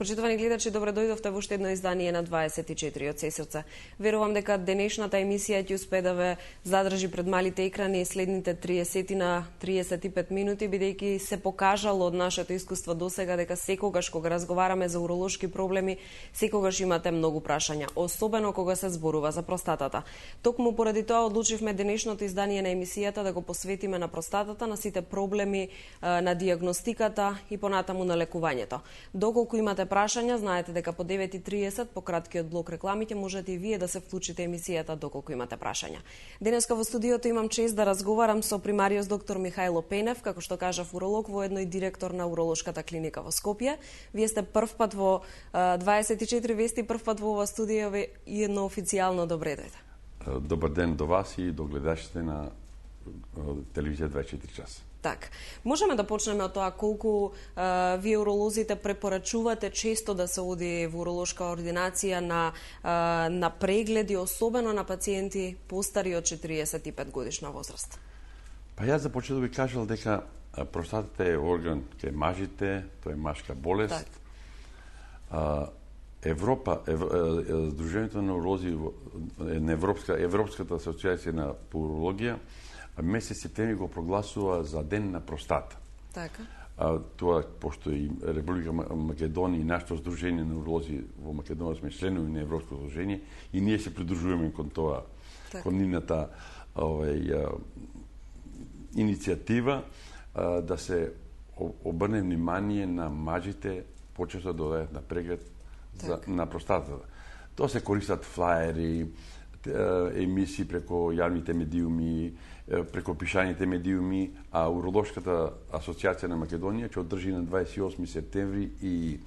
Почитувани гледачи, добре дојдовте во уште едно издание на 24 од Сесрце. Верувам дека денешната емисија ќе успее да ве задржи пред малите екрани следните 30 на 35 минути, бидејќи се покажало од нашето искуство досега дека секогаш кога разговараме за уролошки проблеми, секогаш имате многу прашања, особено кога се зборува за простатата. Токму поради тоа одлучивме денешното издание на емисијата да го посветиме на простатата, на сите проблеми, на дијагностиката и понатаму на лекувањето. Доколку имате прашања, знаете дека по 9:30 по краткиот блок реклами ќе можете и вие да се вклучите емисијата доколку имате прашања. Денеска во студиото имам чест да разговарам со примариус доктор Михајло Пенев, како што кажав уролог, воедно и директор на уролошката клиника во Скопје. Вие сте првпат во 24 вести, првпат во ова студио и едно официјално добре дојде. Добар ден до вас и до гледачите на телевизија 24 часа. Так, можеме да почнеме од тоа колку вие уролозите препорачувате често да се оди во уролошка ординација на прегледи, особено на пациенти постари од 45 годишна возраст? Па јас за почеток би кажал дека простатата е орган кај мажите, тоа е машка болест. Так. Сдруженијето на уролози, Европската асоциација на урологија, месец септември го прогласува за ден на простата. Така. Тоа, пошто и Република Македонија и нашето сдружение на уролози во Македонија сме членови на Европско сдружение и ние се придружуваме кон тоа, така, кон нивната иницијатива да се обрне внимание на мажите почесто да одат на преглед на простатата. Тоа се користат флаери, емисии преко јавните медиуми, преко пишаните медиуми, а Уролошката асоциација на Македонија ќе одржи на 28 септември и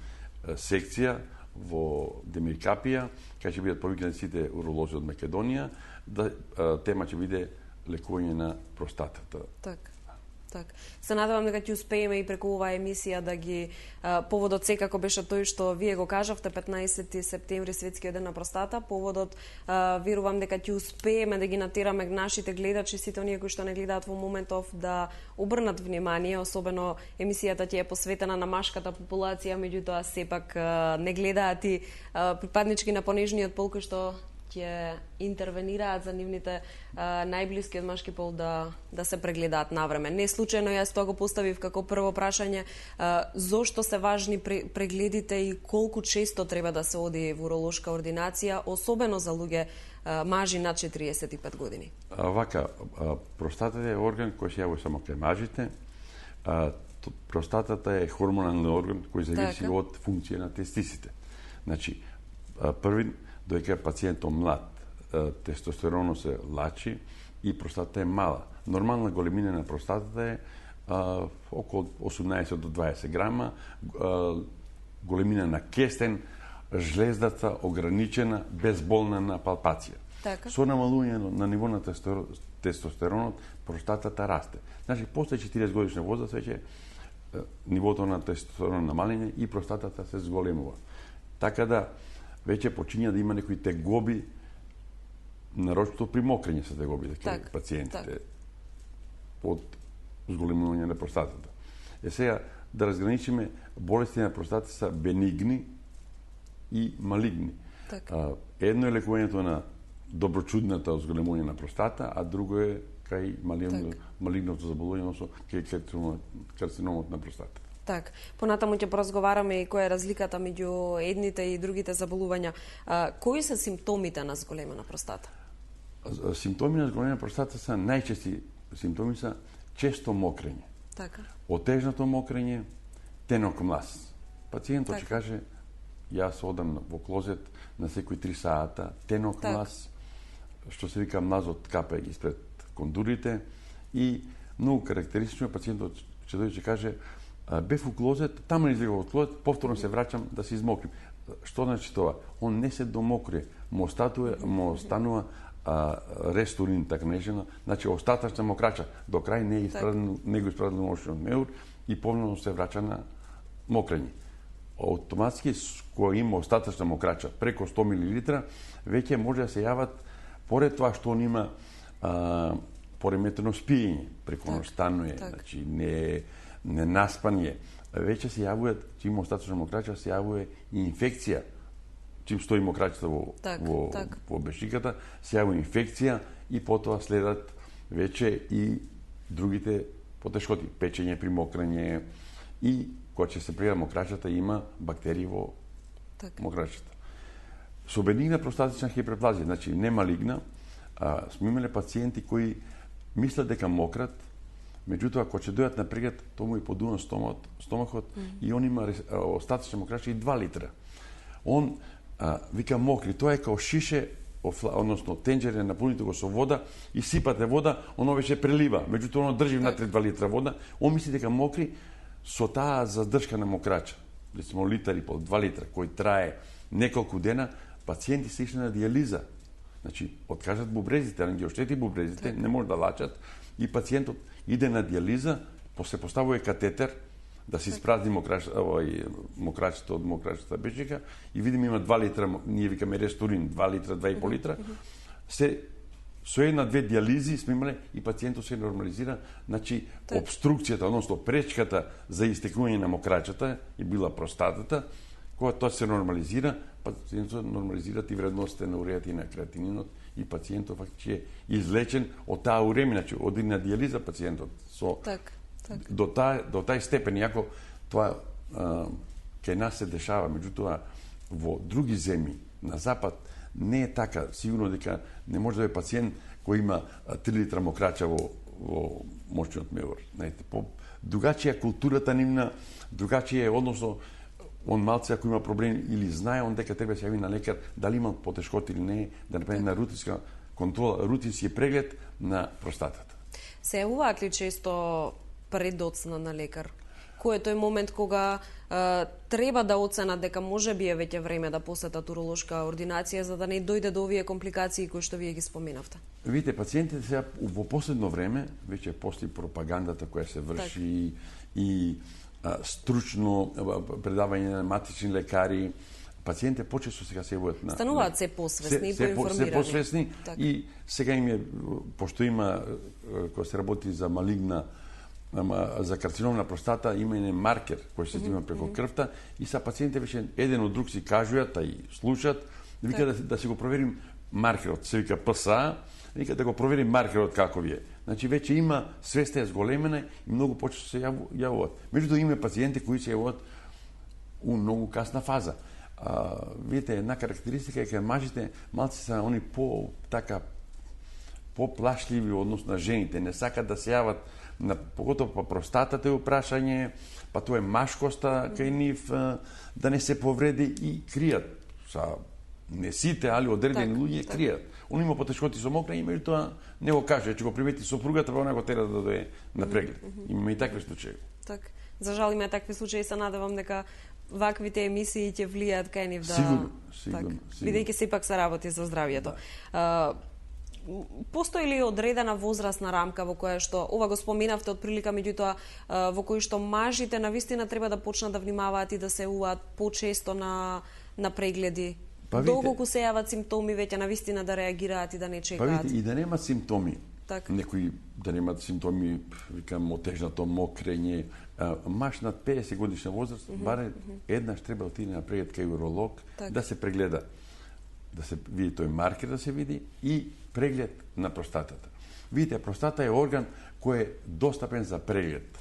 секција во Демиркапија, кај ќе бидат повикани сите уролози од Македонија, да тема ќе биде лекување на простатата. Так. Се надевам дека ќе успееме и преку оваа емисија да ги поводот секако беше тој што вие го кажавте, 15 септември светскиот ден на простата. Поводот верувам дека ќе успееме да ги натераме нашите гледачи, сите оние кои што не гледаат во моментов, да обрнат внимание, особено емисијата ќе е посветена на машката популација, меѓутоа сепак не гледаат и припаднички на понежниот пол кои што ќе интервенираат за нивните најблиски од машки пол да се прегледаат навреме. Не случајно јас тоа го поставив како прво прашање, зошто се важни прегледите и колку често треба да се оди во уролошка ординација, особено за луѓе мажи над 45 години. Простатата е орган кој се јавува само кај мажите. Простатата е хормонален орган кој зависи од функција на тестисите. Значи, први, доека пациентот млад, тестостеронот се лачи и простатата е мала. Нормална големина на простатата е околу 18 до 20 грама, големина на кестен, жлездата ограничена, безболна на палпација. Така. Со намалување на ниво на тестостеронот, простатата расте. Значи, после 40 годишна возраст веќе нивото на тестостерон намалење и простатата се зголемува. Така да веќе почиња да има некои тегоби, нарочно при мокрење се тегоби кај пациентите од зголемување на простатата. Сега да разграничиме, болести на простатата се бенигни и малигни. Едно е лекувањето на доброчудната зголемување на простата, а друго е кај малигното заболување, односно кај карциномот на простата. Так, понатаму ќе поразговараме и која е разликата меѓу едните и другите заболувања. Кои се симптомите на зголемена простата? Симптоми на зголемена простата се најчести симптоми се често мокрење. Така. Отежнато мокрење, тенок млаз. Пациентот ќе каже, јас одам во клозет на секои 3 сата, тенок млаз, што се вика млазот капе испред кондурите и многу карактеристично пациентот ќе дојде ќе каже, бев у клозет, таму излегав од клозет, повторно се враќам да се измокрим. Што значи тоа? Он не се домокрие, му останува рестурин, така нежено, значи остатачна мокрача, до крај не го испразнил мошниот меур и повторно се враќа на мокрење. Автоматски, кој има остатачна мокрача преко 100 мл, веќе може да се јават, поред тоа што он има пореметено спиење, преко ноќ станува, значи ненаспание, веќе се јавува, чим остаточна мокрача, се јавува и инфекција. Чим стои мокрачата во бешиката, се јавува инфекција и потоа следат веќе и другите потешкоти, печење при мокрење и кога ќе се прегледа мокрачата има бактерии во мокрачата. Со бенигна простатична хиперплазија, значи не малигна, сме имале пациенти кои мислат дека мократ, меѓутоа кога ќе дојдат на преглед, тоа му и подуна стомахот и он има остатична мокрача и 2 литра. Он вика мокри, тоа е као шише, односно тенџере напуните го со вода и сипате вода, оно веќе прелива, меѓутоа оно држи внатре 2 литра вода, он мисли дека мокри со таа задршка на мокрача, речемо литар и пол, 2 литра, кој трае неколку дена, пациенти се ишли на дијализа. Значи, откажат бубрезите, а не ги оштети бубрезите, не може да лачат и пациентот иде на дијализа, се поставува катетер да се испразни мокрачето од мокрачата бешика и видиме има 2 литра, ние викаме рестурин, 2 литра, 2,5 литра. Со една-две дијализи сме имале и пациентот се нормализира, значи обструкцијата, односно пречката за истекнување на мокрачата и била простатата, кога тоа се нормализира, пациентот нормализира и вредностите на урејата и на креатининот и пациентот фактички е излечен од таа уремина, значи оди на дијализа пациентот со до тај степен, иако тоа кај нас се дешава, меѓутоа во други земји на запад не е така, сигурно дека не може да е пациент кој има 3 литра мокрача во мочниот мевор. Знаете, другачија културата нивна, другачија е, односно он малце ако има проблем или знае он дека треба да се јави на лекар, дали има потешкоти или не, да направи на рутинска контрола, рутински преглед на простатата. Се јавуваат ли често пред доцна на лекар? Кој е тој момент кога треба да оценат дека може би е веќе време да посетат уролошка ординација за да не дојде до овие компликации кои што вие ги споменавте? Видите, пациентите сега во последно време, веќе после пропагандата која се врши и стручно предавање на матични лекари, пациентите почесто сега се јавуваат на... Стануваат се посвесни и поинформирани. Се посвесни и сега им е, пошто има, кога се работи за малигна, за карцином на простата, има и маркер кој се снима преко крвта и са пациентите веќе еден од друг си кажуваат, а и слушаат, вика да си го проверим маркерот, се вика ПСА, вика да го проверим маркерот како ви е. Значи веќе има свеста е зголемена и многу почесто се јавуваат. Меѓутоа има пациенти кои се јавуваат у многу касна фаза. Видите, една карактеристика е кај мажите малци се они поплашливи односно на жените, не сакат да се јават поготово па простатата е упрашање, па тоа е машкоста кај нив, да не се повреди и кријат. Не сите, али одредени луѓе кријат. Он има потешкоти со мокрење, меѓутоа не го каже, ќе го привети сопругата, па она го тера да дојде на преглед. Имаме и такви случаи. Так. За жал има такви случаи, се надевам дека ваквите емисии ќе влијаат кај нив да... Сигурно. Бидејќи сепак се работи за здравието. Постои ли одредена возрастна рамка во која што, ова го споменавте отприлика, меѓутоа во кој што мажите навистина треба да почнат да внимаваат и да се јавуваат почесто на прегледи? Доколку се јават симптоми, веќе навистина да реагираат и да не чекаат? Па видите, и да нема симптоми. Некои да немаат симптоми, викам, отежнато мокрење, маж над 50 годишна возраст, барем еднаш треба да отиде на преглед кај уролог, да се прегледа, да се види тој маркер да се види и преглед на простатата. Видите, простата е орган кој е достапен за преглед.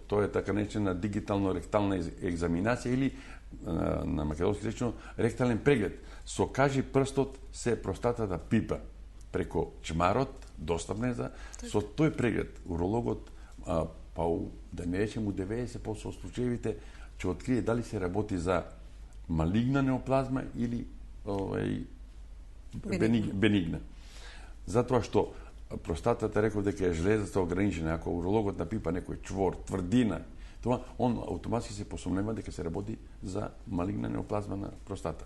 Тоа е така наречена дигитално-ректална екзаминација или на македонски речено ректален преглед. Со кажи прстот се простатата пипа преко чмарот, достапен за со тој преглед урологот па да не речем у 90% од случаевите ќе открие дали се работи за малигна неоплазма или бенигна. Затоа што простатата реков дека е жлезата ограничена, ако урологот напипа некој чвор, тврдина, тоа он автоматски се посомнува дека се работи за малигна неоплазма на простата.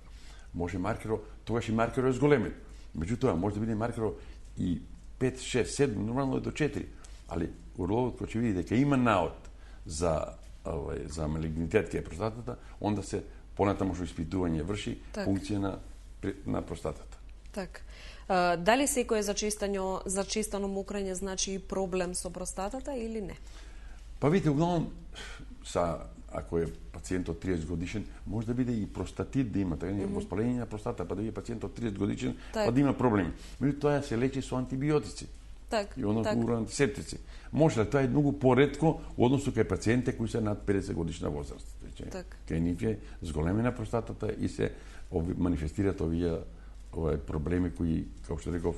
Може маркеро, тогаш и маркеро е зголемен. Меѓутоа може да биде маркеро и 5, 6, 7, нормално е до 4, али урологот кој ќе види дека има наод за малигнитет кај простатата, онда се понатамошно испитување врши функција на простатата. Так. Дали секое зачестано мокрење значи проблем со простатата или не? Па видите, углавном, ако е пациентот 30 годишен, може да биде и простатит да има, така воспаление на простата, па да биде пациентот 30 годишен, па да има проблеми. Меѓутоа тоа се лечи со антибиотици. И антисептици. Може да тоа е многу поретко во односу кај пациенти кои се над 50 годишна возраст. Кај нив е зголемена простатата и се манифестираат овие проблеми кои, како што реков,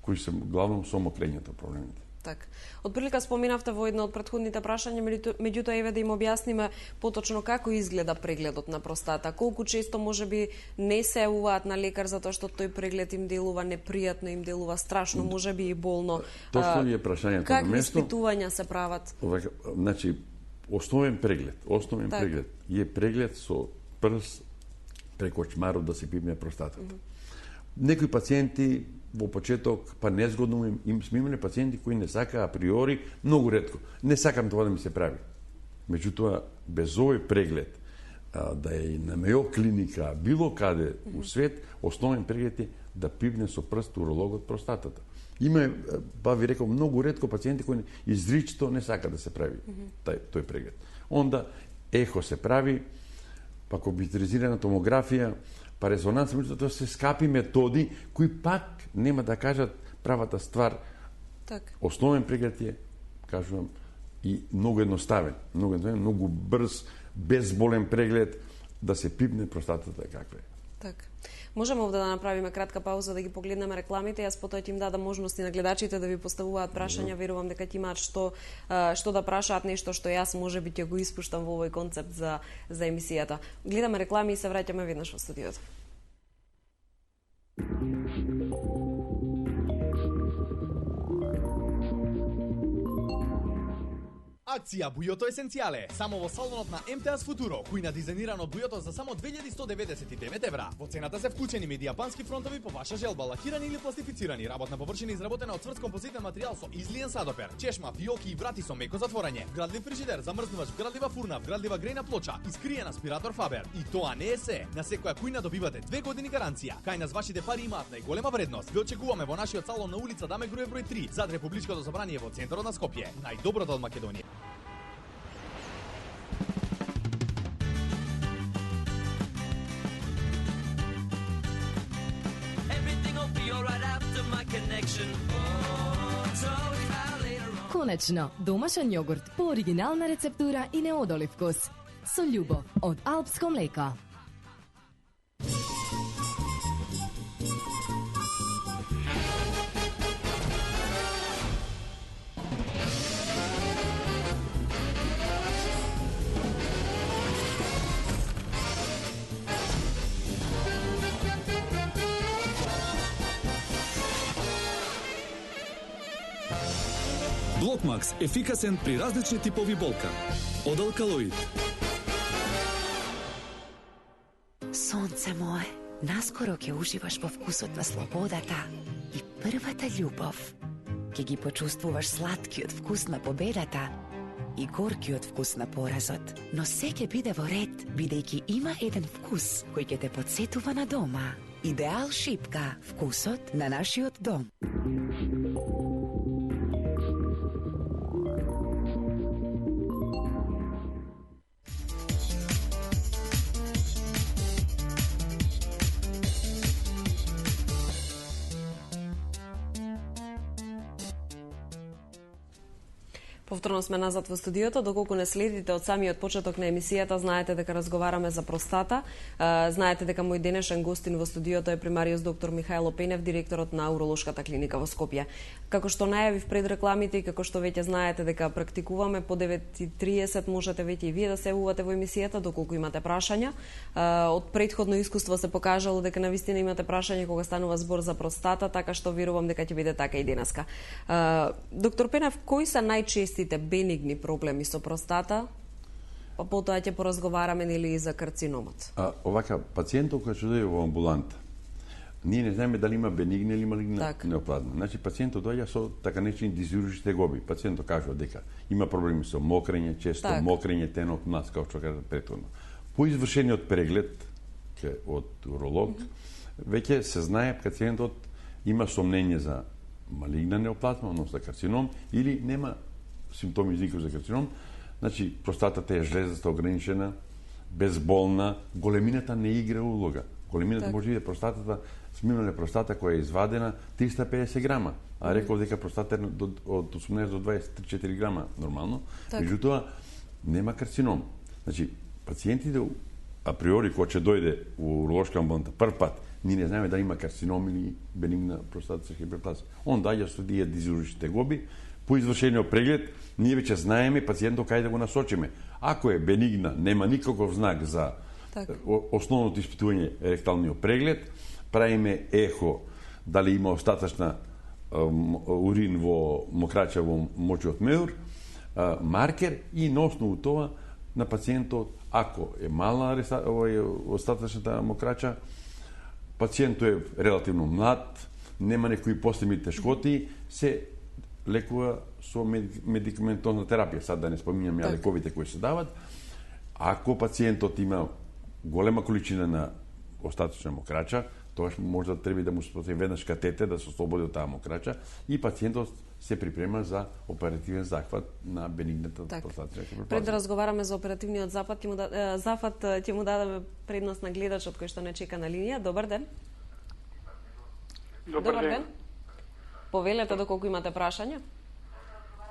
кои се главно со мокрењето проблемите. Так. Отприлика споминавте во едно од претходните прашања, меѓутоа еве да им објасниме поточно како изгледа прегледот на простата. Колку често можеби не се јавуваат на лекар затоа што тој преглед им делува непријатно, им делува страшно, можеби и болно. Точно ви е прашањето на какви место. Какви испитувања се прават? Значи, основен преглед преглед е преглед со прс преку чмарот да се пипне простатата. Некои пациенти во почеток, па незгодно им сме имали пациенти кои не сака априори, многу ретко. Не сакам тоа да ми се прави. Меѓутоа, без овој преглед, да е и на Мео клиника, било каде у свет, основен преглед е да пипне со прст урологот простатата. Има, па ви реков, многу ретко пациенти кои изричито не сака да се прави тој преглед. Онда ехо се прави, па компјутеризирана томографија, па резонанс, меѓутоа тоа се скапи методи кои пак нема да кажат правата ствар. Основен преглед е, кажувам, и многу едноставен, многу брз, безболен преглед да се пипне простатата каква е. Можеме овде да направиме кратка пауза да ги погледнеме рекламите, јас потоа ќе им дадам можности на гледачите да ви поставуваат прашања, верувам дека ќе имаат што да прашаат, нешто што јас можеби ќе го испуштам во овој концепт за емисијата. Гледаме реклами и се враќаме веднаш во студиото. Акција Бујото Есенцијале, само во салонот на МТАС Футуро, кој на дизајнирано бујото за само 2199 евра. Во цената се вклучени медијапански фронтови по ваша желба, лакирани или пластифицирани, работна површина изработена од цврт композитен материјал со излиен садопер, чешма, фиоки и врати со меко затворање, вградлив фрижидер, замрзнувач, вградлива фурна, вградлива грејна плоча, искриен аспиратор Фабер. И тоа не е се. На секоја кујна добивате 2 години гаранција. Кај нас вашите пари имаат најголема вредност. Ве очекуваме во нашиот салон на улица Даме Груев број 3, зад Републичкото собрание во центарот на Скопје. Најдоброто од Македонија. Конечно, домашен јогурт по оригинална рецептура и неодолив вкус. Со љубов од Алпско млеко. Блокмакс ефикасен при различни типови болка. Од алкалоид. Сонце мое, наскоро ќе уживаш во вкусот на слободата и првата љубов. Ќе ги почувствуваш сладкиот вкус на победата и горкиот вкус на поразот. Но се ќе биде во ред, бидејќи има еден вкус кој ќе те потсетува на дома. Идеал шипка, вкусот на нашиот дом. Повторно сме назад во студиото, доколку не следите од самиот почеток на емисијата, знаете дека разговараме за простата. Знаете дека мој денешен гостин во студиото е примариус доктор Михајло Пенев, директорот на уролошката клиника во Скопје. Како што најавив пред рекламите и како што веќе знаете дека практикуваме по 9:30, можете веќе и вие да се јавувате во емисијата доколку имате прашања. Од претходно искуство се покажало дека навистина имате прашање кога станува збор за простата, така што верувам дека ќе биде така и денеска. Доктор Пенев, кои се најчестите бенигни проблеми со простата? Па потоа ќе поразговараме нели и за карциномот. Овака пациентот кој што дојде во амбуланта, ние не знаеме дали има бенигна или малигна неоплазма. Значи пациентот доаѓа со така наречени дизуржи тегоби. Пациентот кажува дека има проблеми со мокрење, често мокрење, тенок млаз, како што кажа претходно. По извршениот преглед од уролог, веќе се знае пациентот има сомнење за малигна неоплазма, односно карцином, или нема симптоми изникнати за карцином, Значи, простатата е жлезаста, ограничена, безболна, големината не игра улога. Големината може да е простатата, смирна простата која е извадена 350 грама, а реков дека простата е од 18 до 23 грама нормално. Меѓутоа, нема карцином. Значи, пациентите априори кој ќе дојде у уролошка амбуланта прв пат, ние не знаеме да има карцином или бенигна простатична хиперплазија. Он даѓа со тие дизуричните гоби, по извршениот преглед, ние веќе знаеме пациентот кај да го насочиме. Ако е бенигна, нема никаков знак за основното испитување ректалниот преглед, правиме ехо дали има остатачна урин во мокрача во мочиот меур, маркер и на основу тоа на пациентот, ако е мала остатачната мокрача, пациентот е релативно млад, нема некои последни тешкоти, се лекува со медикаментозна терапија. Сад да не споминјам ја лековите кои се дават. Ако пациентот има голема количина на остаточна мокрача, тогаш може да треба да му се постави веднаш катетер да се ослободи од таа мокрача и пациентот се припрема за оперативен захват на бенигната простатична хиперплазија. Пред да разговараме за оперативниот зафат, ќе му дадеме предност на гледачот кој што не чека на линија. Добар ден. Добар ден. Повелете доколку имате прашања?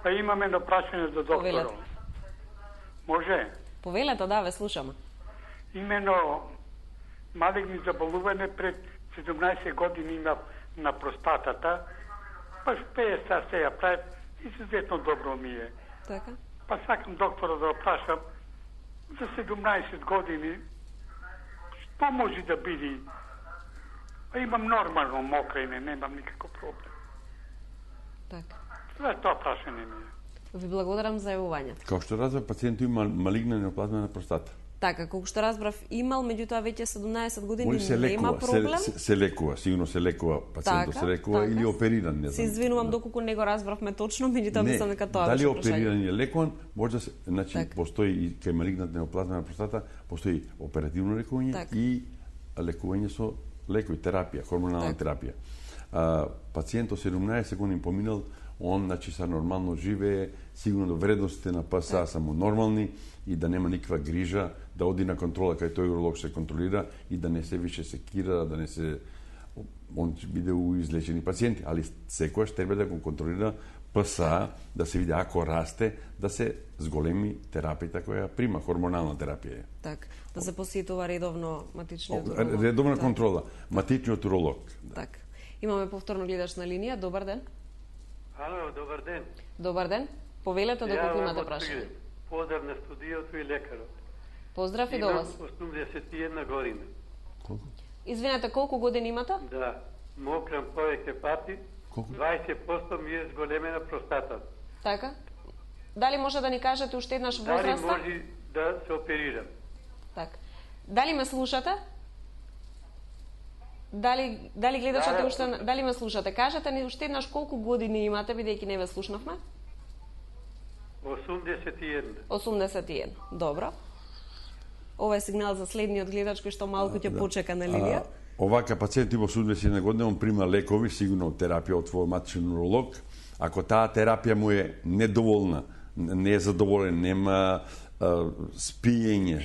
Па имаме едно прашање за докторот. Може? Повелете, да, ве слушаме. Имено малигни заболување пред 17 години на простатата, па 50 се ја правят и иzuzetно добро ми е. Така? Па сакам доктора да прашам за 17 години што може да биде? Па имам нормално мокрење, немам никаков проблем. Така. Това е тоа прашање ми е. Ви благодарам за јавувањето. Како што разбрав, пациентот има малигна неоплазма на простата. Така, колку што разбрав, имал, меѓутоа веќе 17 години се нема лекува, проблем. се лекува, сигурно се лекува, пациентот се лекува или опериран, не знам. Се извинувам доколку не го разбравме точно, меѓутоа мислам дека тоа беше прашање. Дали опериран или лекуван, може да се, значи постои и кај малигната неоплазма на простата, постои оперативно лекување и лекување со лекови, терапија, хормонална терапија. Пациентот 17 години поминал, он значи са нормално живее, сигурно до вредностите на ПСА са му нормални и да нема никаква грижа, да оди на контрола кај тој уролог се контролира и да не се више секира, да не се он ќе биде у излечени пациенти, али секојаш треба да го контролира ПСА, да се види ако расте, да се зголеми терапијата која прима, хормонална терапија. Так, да се посетува редовно матичниот уролог. Редовна контрола, матичниот уролог. Так. Имаме повторно гледач на линија. Добар ден. Ало, добар ден. Добар ден. Повелете доколку имате прашање. Поздрав на студиото и лекарот. Поздрав и до вас. Имам 81 година. Колку? Извинете, колку години имате? Да, мокрам повеќе пати. 20% ми е зголемена простата. Така. Дали може да ни кажете уште еднаш возраста? Дали може да се оперирам? Така. Дали ме слушате? Дали гледачите уште дали ме слушате? Кажете ни уште еднаш колку години имате, бидејќи не ве слушнавме? 81. 81. Добро. Ова е сигнал за следниот гледач кој што малку ќе почека на линија. Овака пациент има 81 години, он прима лекови, сигурно терапија од твој матичен уролог. Ако таа терапија му е недоволна, не е задоволен, нема спиење,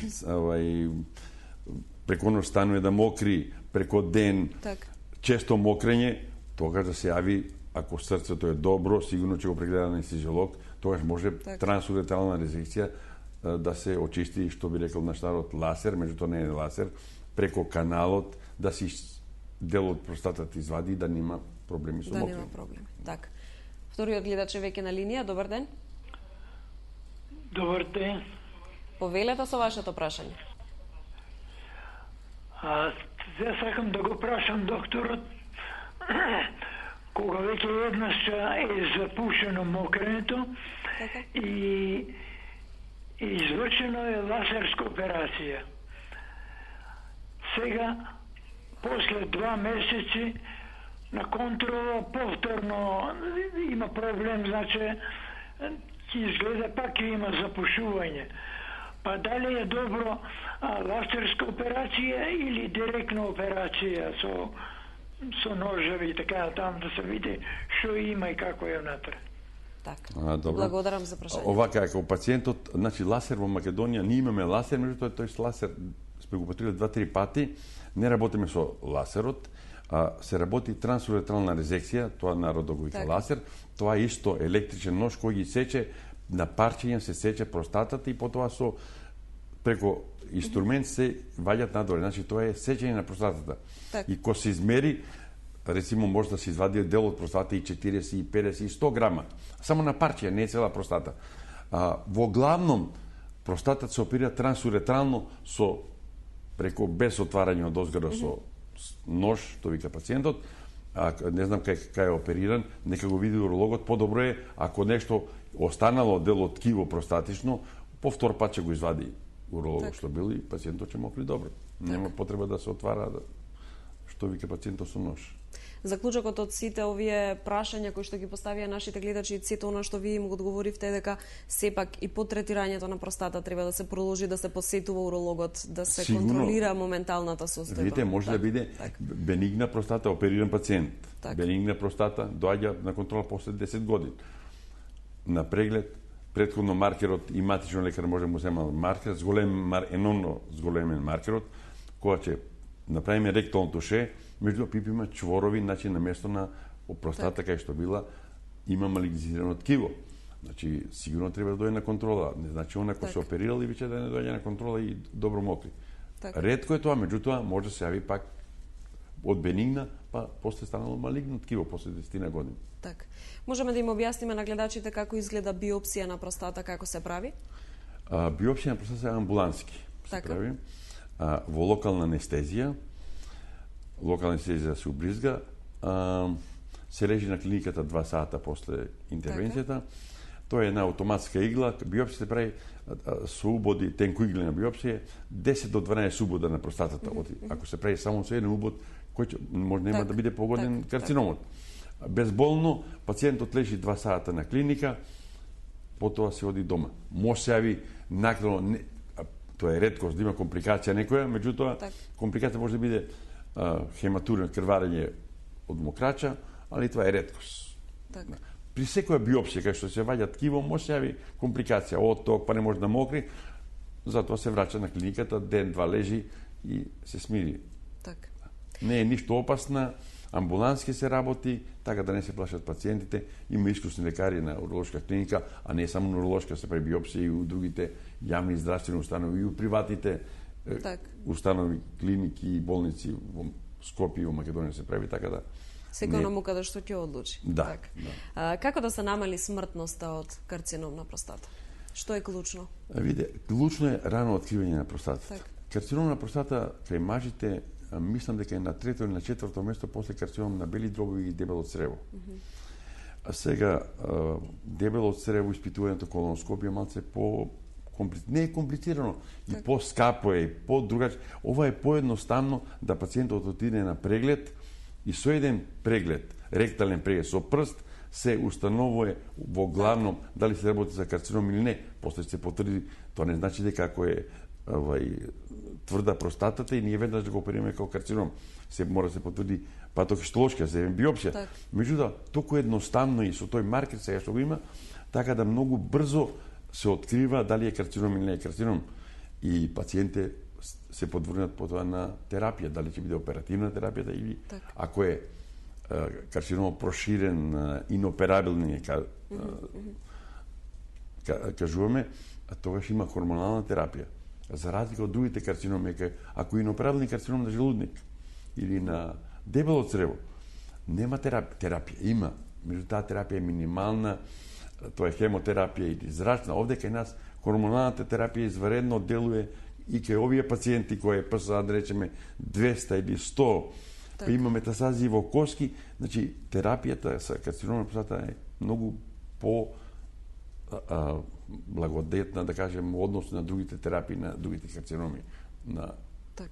преко ноќ станува да мокри, преко ден, често мокрење, тогаш да се јави, ако срцето е добро, сигурно ќе го прегледа анестезиолог, тогаш може трансуретрална резекција да се очисти, што би рекол наш народ, ласер, меѓутоа не е ласер, преко каналот, да си дел од простатата извади и да нема проблеми со мокрење. Да нема проблеми. Така. Вториот гледач е веќе на линија. Добар ден. Добар ден. Повелете со вашето прашање. Се сакам да го прашам докторот, кога веќе еднаш е запушено мокрењето и извршено е лазерска операција. Сега, после 2 месеци, на контрола повторно има проблем, значи ќе изгледа пак ќе има запушување. Па дали е добро лазерска операција или директна операција со ножеви и така там да се види што има и како е внатре? Така. Добро. Благодарам за прашањето. Овака, како пациентот, значи ласер во Македонија, ние имаме ласер, меѓутоа тој ласер сме го потребили 2-3 пати, не работиме со ласерот, се работи трансуретрална резекција, тоа народот го вика ласер, тоа е исто електричен нож кој ги сече на парчиња, се сече простатата и потоа со преко инструмент се ваѓат надоле, значи тоа е сечење на простатата. И кога се измери, рецимо може да се извади дел од простата и 40, и 50, и 100 грама. Само на парчија, не е цела простата. Во главном, простатата се оперира трансуретрално со преко без отварање од озгора со нож, што вика пациентот. Не знам кај е опериран, нека го види урологот. Подобро е, ако нешто останало дел од ткиво простатично, повтор пат ќе го извади урологот што бил и пациентот ќе му опри добро. Нема потреба да се отвара, што вика пациентот со нож. Заклучокот од сите овие прашања кои што ги поставија нашите гледачи и сето она што вие им го одговоривте дека сепак и по третирањето на простата треба да се продолжи да се посетува урологот, да се контролира моменталната состојба. Видите, може да биде бенигна простата, опериран пациент. Бенигна простата доаѓа на контрола после 10 години. На преглед, претходно маркерот и матичен лекар може да му зема маркер, еномно зголемен маркерот, кога ќе направиме ректално туше, меѓу пипиме чворови, значи на место на простата кај што била има малигнизирано ткиво. Значи сигурно треба да дојде на контрола. Не значи она кој се оперирал и веќе да не доаѓа на контрола и добро мокри. Ретко е тоа, меѓутоа може да се јави пак од бенигна, па после станало малигно ткиво после 10 години. Така. Можеме да им објасниме на гледачите како изгледа биопсија на простата, како се прави? Биопсија на простата е амбулански. Се прави во локална анестезија. Локална анестезија се убризга, се лежи на клиниката 2 сата после интервенцијата. Тоа е една автоматска игла, биопсија се прави со убоди, тенко иглена биопсија, 10 до 12 убода на простатата. Ако се прави само со еден убод, кој може нема да биде погоден карциномот. Безболно, пациентот лежи 2 сата на клиника, потоа се оди дома. Може се јави накнадно, тоа е реткост да има компликација некоја, меѓутоа компликација може да биде хематурно крварење од мокрача, али тоа е реткост. При секоја биопсија кај што се ваѓа ткиво, може се јави компликација, отток, па не може да мокри, затоа се враќа на клиниката, ден-два лежи и се смири. Не е ништо опасна, амбулански се работи, така да не се плашат пациентите. Има искусни лекари на уролошка клиника, а не само на уролошка, се прави биопсија и у другите јавни здравствени установи, и у приватните установи, клиники и болници во Скопје и во Македонија се прави, така да секој на каде што ќе одлучи. Да. Како да се намали смртноста од карцином на простата? Што е клучно? Виде, клучно е рано откривање на простата. Карцином на простата кај мажите, мислам дека е на 3-то или на 4-то место после карцином на бели дробови и дебело црево. А сега дебело црево испитувањето колоноскопија малце не е комплицирано, и по-скапо е, и по-другаче. Ова е поедноставно да пациентот отиде на преглед и со еден преглед, ректален преглед со прст, се установува во главном дали се работи за карцином или не. После се потврди, тоа не значи дека ако е тврда простатата и ние веднаш да го оперираме како карцином. Се мора да се потврди патохистолошка, се биопсија. Меѓутоа, толку едноставно и со тој маркер сега што го има, така да многу брзо се открива дали е карцином или не е карцином. И пациентите се подврнат потоа на терапија, дали ќе биде оперативна терапијата или ако е карцином проширен, иноперабилни, кажуваме, тогаш има хормонална терапија. За разлика од другите карциноми, ако е иноперабилни карцином на желудник или на дебело црево, нема терапија. Има, меѓу таа терапија е минимална, тоа е хемотерапија или зрачна. Овде кај нас хормоналната терапија изваредно делува и кај овие пациенти кои е ПСА, да речеме 200 или 100, па има метастази во коски, значи терапијата со карцином на простата е многу по благодетна, да кажем, односно на другите терапии, на другите карциноми на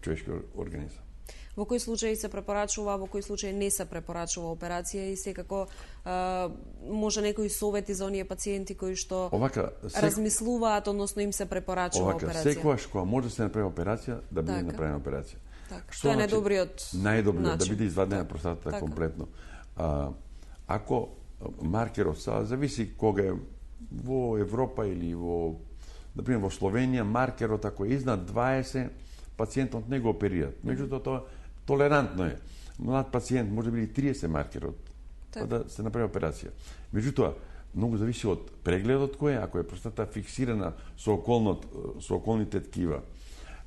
човечкиот организам. Во кои случаи се препорачува, во кои случаи не се препорачува операција и секако може некои совети за оние пациенти кои што размислуваат, односно им се препорачува операција. Секогаш кога може да се направи операција, да биде направена операција. Што е најдобриот начин? Да биде извадена простатата комплетно. Ако маркерот, зависи кога е во Европа или например во Словенија, маркерот ако е изнад 20, пациентот не го оперираат. Меѓутоа тоа толерантно е. Млад пациент може би 30 маркерот, па да се направи операција. Меѓутоа, многу зависи од прегледот кој е, ако е простата фиксирана со околните ткива,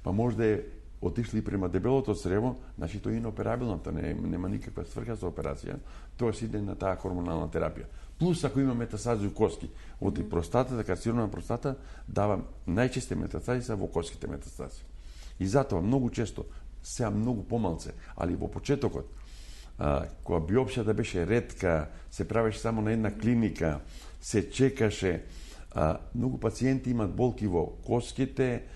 па може да е отишли према дебелото црево, значи тоа е иноперабилно, нема никаква сврха за операција, тоа се иде на таа хормонална терапија. Плюс ако има метастази у коски, од простатата, карцинома на простата дава најчесте метастази са во коските метастази. И затоа многу често, сега многу помалце, али во почетокот, кога биопсијата беше ретка, се правеше само на една клиника, се чекаше, многу пациенти имат болки во коските,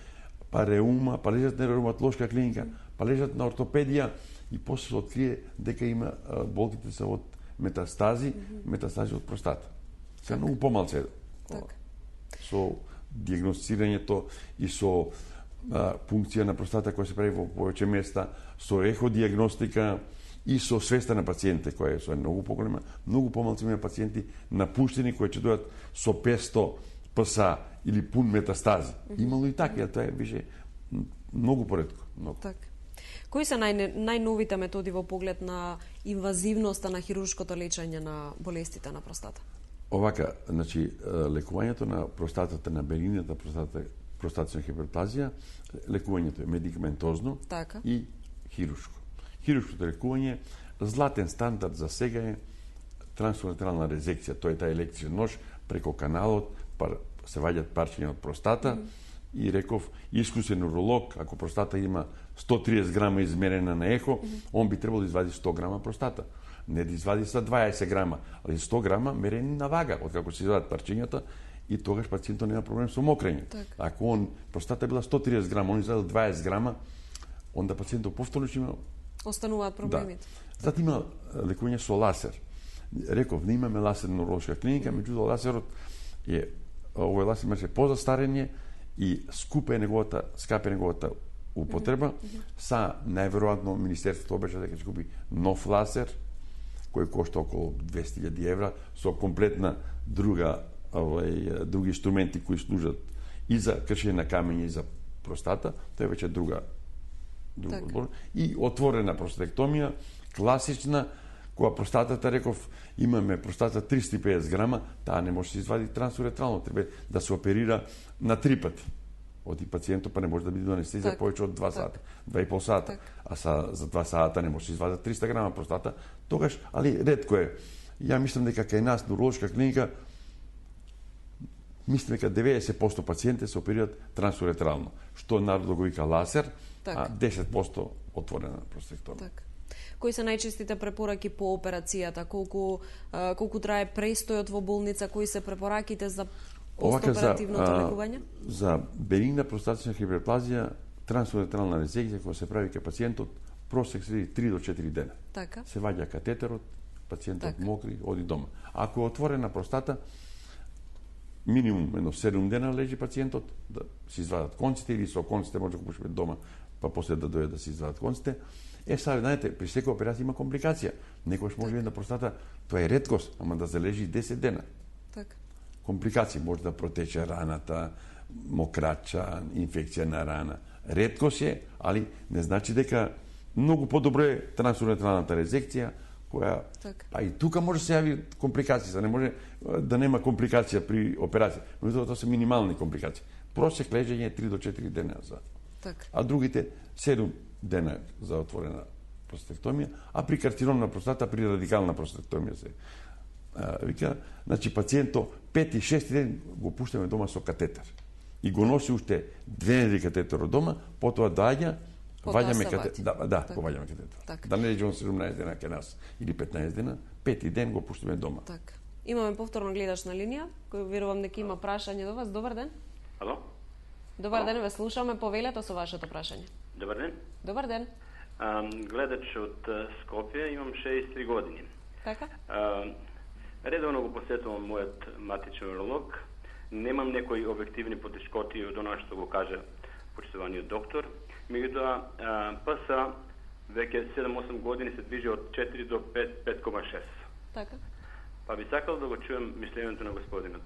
па реума, па лежат на реуматолошка клиника, па лежат на ортопедија и после се открие дека има болките се од метастази од простата. Се многу помалце со диагностирањето и со пункција на простата која се прави во повеќе места, со еходиагностика и со свеста на пациентите која е многу поголема, многу помалце има пациенти напуштени кои ќе дојдат со 500 ПСА или пун метастази. Имало и така, тоа е више многу поретко. Така. Кои се најновите методи во поглед на инвазивноста на хируршкото лечење на болестите на простата? Овака, значи, лекувањето на простатата, на бенигната простатична хиперплазија, лекувањето е медикаментозно и хируршко. Хируршкото лекување, златен стандард за сега е трансуретрална резекција. Тоа е тај електричен нож преко каналот, се ваѓат парчиња од простата и реков, искусен уролог, ако простата има 130 грама измерена на ехо, он би требало да извади 100 грама простата. Не да извади са 20 грама, али 100 грама мерени на вага, откако се извадат парчињата, и тогаш пациентот нема проблем со мокрење. Ако простата била 130 грама, он извадил 20 грама, онда пациентот повторно ќе има остануваат проблемите. Затоа има лекување со ласер. Реков, не имаме ласер на уролошка клиника, меѓутоа ласерот е овој ласер имаше позастарење и скапа е неговата употреба. Са најверојатно министерството обеща дека ќе купи нов ласер кој кошта околу 200.000 евра со комплетна други инструменти кои служат и за кршење на камења и за простата. Тоа е веќе друга и отворена простатектомија, класична, кога простатата, реков, имаме простата 350 грама, таа не може да се извади трансуретрално, треба да се оперира на 3 пати. Оти пациентот па не може да биде до анестезија повеќе од 2 сата, 2,5 сата, а за 2 сата не може да се извади 300 грама простата, тогаш, али ретко е. Ја мислам дека кај нас, на уролошка клиника, мислам дека 90% пациенти се оперираат трансуретрално, што народот го вика ласер, а 10% отворена простатектомија. Кои се најчестите препораки по операцијата? Колку трае престојот во болница? Кои се препораките за постоперативното лекување? За бенигна простатична хиперплазија, трансуретрална резекција која се прави кај пациентот, просек се 3 до 4 дена. Се ваѓа катетерот, пациентот мокри, оди дома. Ако е отворена простата, минимум 7 дена лежи пациентот да се извадат конците или со конците може да го пушиме дома, па после да дојде да се извадат конците. Сега, знаете, при секоја операција има компликација. Некојаш може да простата, тоа е реткост, ама да залежи 10 дена. Компликации, може да протече раната, мокрача, инфекција на рана. Реткост е, али не значи дека многу подобро е трансуретралната резекција, која па и тука може да се јави компликација, не може да нема компликација при операција. Меѓутоа тоа се минимални компликации. Просек лежење е 3 до 4 дена за. А другите 7 дена за отворена простатектомија, а при карцином на простата, при радикална простатектомија се вика, значи пациентот 5 и 6 ден го пуштаме дома со катетер. И го носи уште 2 недели катетер од дома, потоа доаѓа, ваѓаме катетер. Го ваѓаме катетер. Да не лежи он 17 дена кај нас или 15 дена, 5 ден го пуштаме дома. Имаме повторно гледаш на линија, кој верувам дека има прашање до вас. Добар ден. Ало? Добар ден, ве слушаме, повелете со вашето прашање. Добар ден. Добар ден. Гледач од Скопје, имам 63 години. Така? Редовно го посетувам мојот матичен уролог. Немам некои објективни потешкоти од она што го каже почитуваниот доктор. Меѓутоа, ПСА веќе 7-8 години се движи од 4 до 5,6. Така. Па би сакал да го чуем мислењето на господинот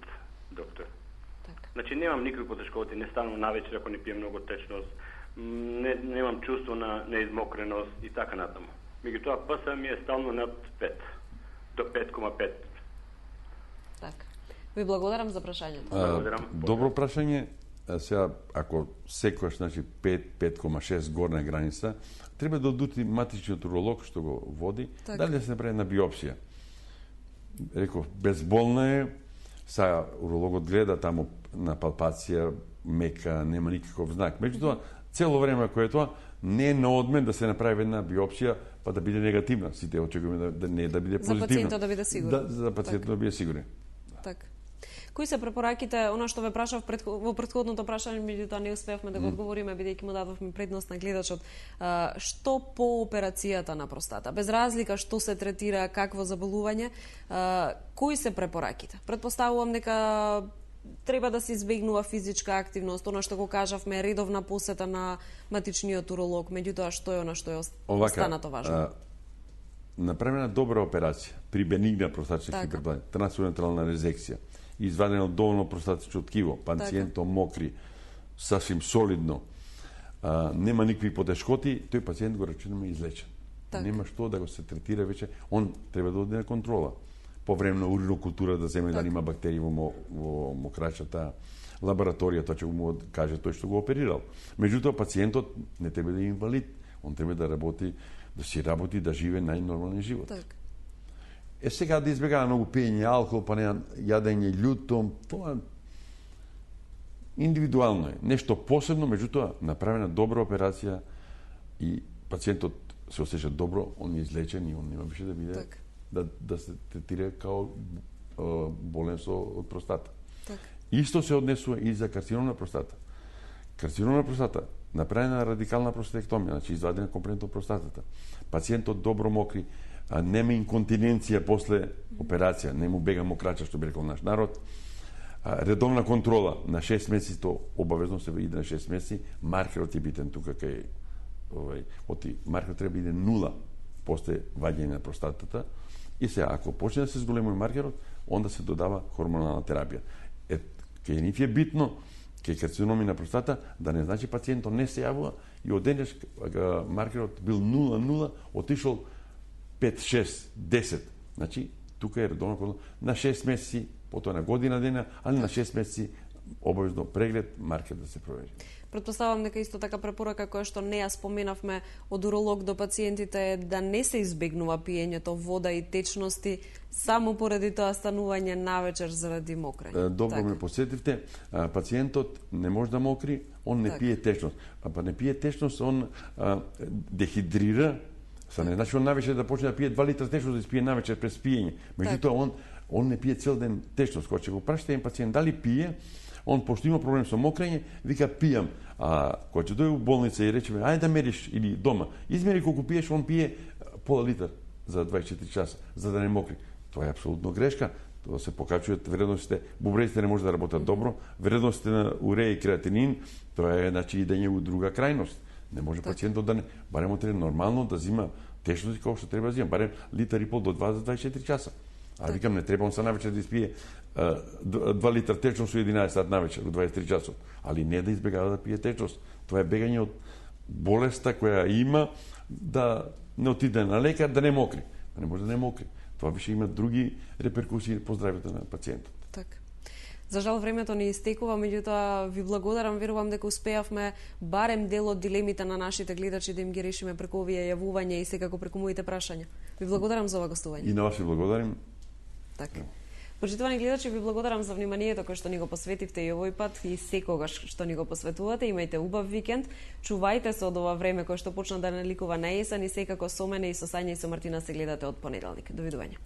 доктор. Така. Значи немам никакви потешкоти, не станувам навечер ако не пием многу течност, немам чувство на неизмокреност и така натаму. Меѓутоа ПС ми е стално над 5 до 5,5. Така. Ви благодарам за прашањето. Добро прашање. Сега, ако секојаш, значи 5,6 горна граница, треба да одути матичниот уролог што го води, дали да се направи на биопсија. Реков, безболна е, сега урологот гледа таму на палпација, мека, нема никаков знак. Меѓутоа, цело време кој е тоа, не е на одмен да се направи една биопсија, па да биде негативна. Сите очекуваме да не да биде позитивна. За пациентот да биде сигурен. За пациентот да биде сигурен. Така. Кои се препораките, она што ве прашав во претходното прашање, меѓутоа не успеавме да го одговориме бидејќи му дадовме предност на гледачот. Што по операцијата на простата? Без разлика што се третира, какво заболување, кои се препораките? Претпоставувам дека треба да се избегнува физичка активност, она што го кажавме, редовна посета на матичниот уролог, меѓутоа што е она што е останато важно? Направена добра операција при бенигна простатична хиперплазија, трансурентрална резекција, извадено доволно простатично ткиво, пациентот мокри, сасвим солидно, нема никакви потешкоти, тој пациент го рачунаме излечен. Нема што да го се третира веќе, он треба да оди на контрола. Повремена уринокултура да земе дали има бактерии во мокрачата, лабораторија, тоа ќе му каже тој што го оперирал. Меѓутоа, пациентот не треба да е инвалид, он треба да работи, да си работи, да живее најнормален живот. Сега да избегава многу пиење алкохол, па не јадење љутом, тоа индивидуално е. Нешто посебно, меѓутоа, направена добра операција и пациентот се осеќа добро, он е излечен и он нема више да биде да се третира као болен од простата. Исто се однесува и за карцином на простата. Карцином на простата, направена радикална простатектомија, значи извадена компонент од простатата. Пациентот добро мокри, нема инконтиненција после операција, не му бега мокрача, што би рекол наш народ. Редовна контрола на 6 месеци, то обавезно се иде на 6 месеци, маркерот е битен тука кај маркерот треба да иде 0 после ваѓање на простатата. И сега, ако почне да се зголемува маркерот, онда се додава хормонална терапија. Кај нив е битно, кај карциноми на простата, да не значи пациентот не се јавува и оденеш маркерот бил 0,0, отишол 5, 6, 10. Значи, тука е редовно на 6 месеци, потоа на година дена, али на 6 месеци обавезно преглед, маркер да се провери. Претпоставам дека исто така препорака која што не ја споменавме од уролог до пациентите е да не се избегнува пиењето вода и течности само поради тоа станување навечер заради мокрење. Добро ме посетивте, пациентот не може да мокри, он не пие течност. Па не пие течност, он дехидрира, са не значи он навечер да почне да пие 2 литра течност да испие навечер през пиење. Меѓутоа он не пие цел ден течност. Кога ќе го прашате еден пациент дали пие, он пошто има проблем со мокрење, вика пијам. Кога ќе дојде во болница и речеме ајде да мериш или дома, измери колку пиеш, он пие пола литар за 24 часа за да не мокри. Тоа е апсолутно грешка. Тоа се покачуваат вредностите, бубреците не може да работат добро, вредностите на уреја и креатинин, тоа е значи идење во друга крајност. Не може пациентот да не, барем треба нормално да зима течности како што треба да зима, барем литар и пол до 2 за 24 часа. Викам, не треба он са навечер да испие 2 литра течност со 11 сат навечер, до 23 часот. Али не да избегава да пие течност. Тоа е бегање од болеста која има да не отиде на лекар, да не мокри. Не може да не мокри. Тоа више има други реперкусии по здравјето на пациентот. Така. За жал времето ни истекува, меѓутоа ви благодарам, верувам дека успеавме барем дел од дилемите на нашите гледачи да им ги решиме преку овие јавувања и секако преку моите прашања. Ви благодарам за ова гостување. И на вас ви благодарам. Така. Почитувани гледачи, ви благодарам за вниманието кој што ни го посветивте и овој пат и секогаш што ни го посветувате. Имајте убав викенд. Чувајте се од ова време кое што почна да наликува на есен и секако со мене и со Сања и со Мартина се гледате од понеделник. Довидување.